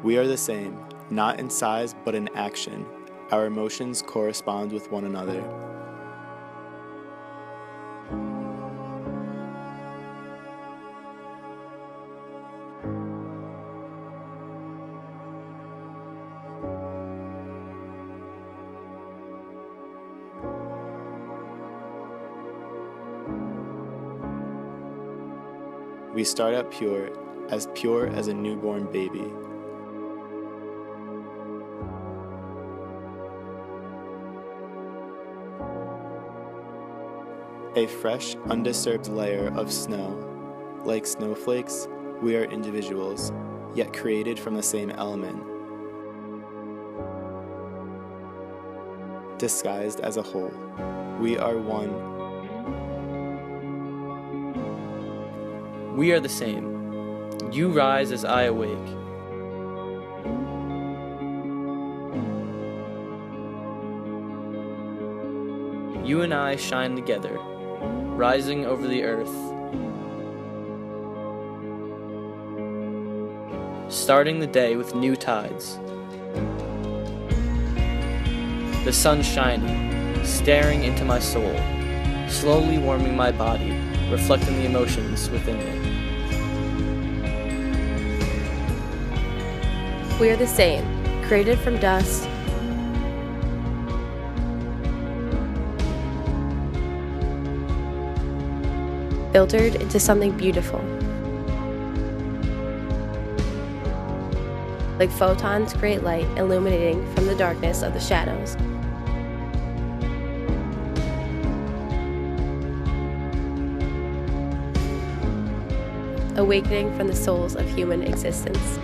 We are the same, not in size but in action. Our emotions correspond with one another. We start out pure as a newborn baby. A fresh, undisturbed layer of snow. Like snowflakes, we are individuals, yet created from the same element, disguised as a whole. We are one. We are the same. You rise as I awake. You and I shine together, rising over the earth. Starting the day with new tides. The sun shining, staring into my soul, slowly warming my body, reflecting the emotions within me. We are the same, created from dust, filtered into something beautiful. Like photons create light, illuminating from the darkness of the shadows. Awakening from the souls of human existence.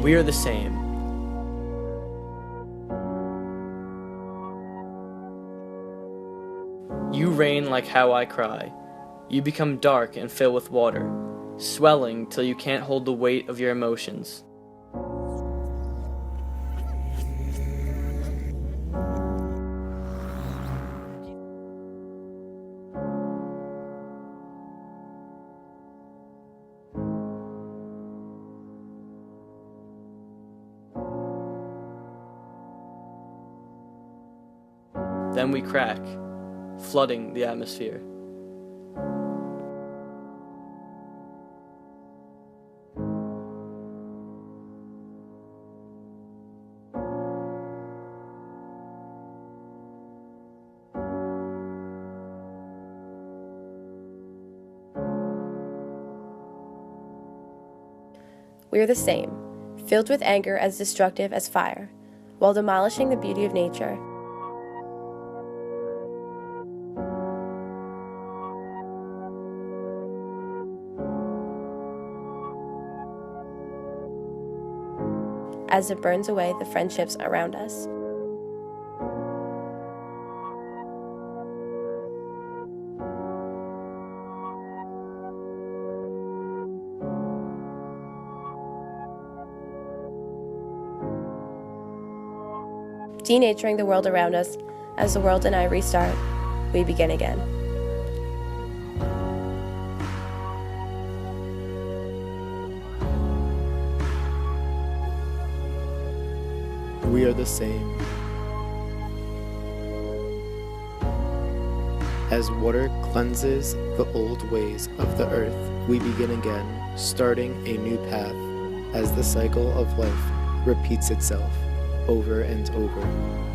We are the same. You rain like how I cry. You become dark and fill with water, swelling till you can't hold the weight of your emotions. Then we crack, flooding the atmosphere. We are the same, filled with anger as destructive as fire, while demolishing the beauty of nature. As it burns away the friendships around us. Denaturing the world around us, as the world and I restart, we begin again. We are the same. As water cleanses the old ways of the earth, we begin again, starting a new path, as the cycle of life repeats itself over and over.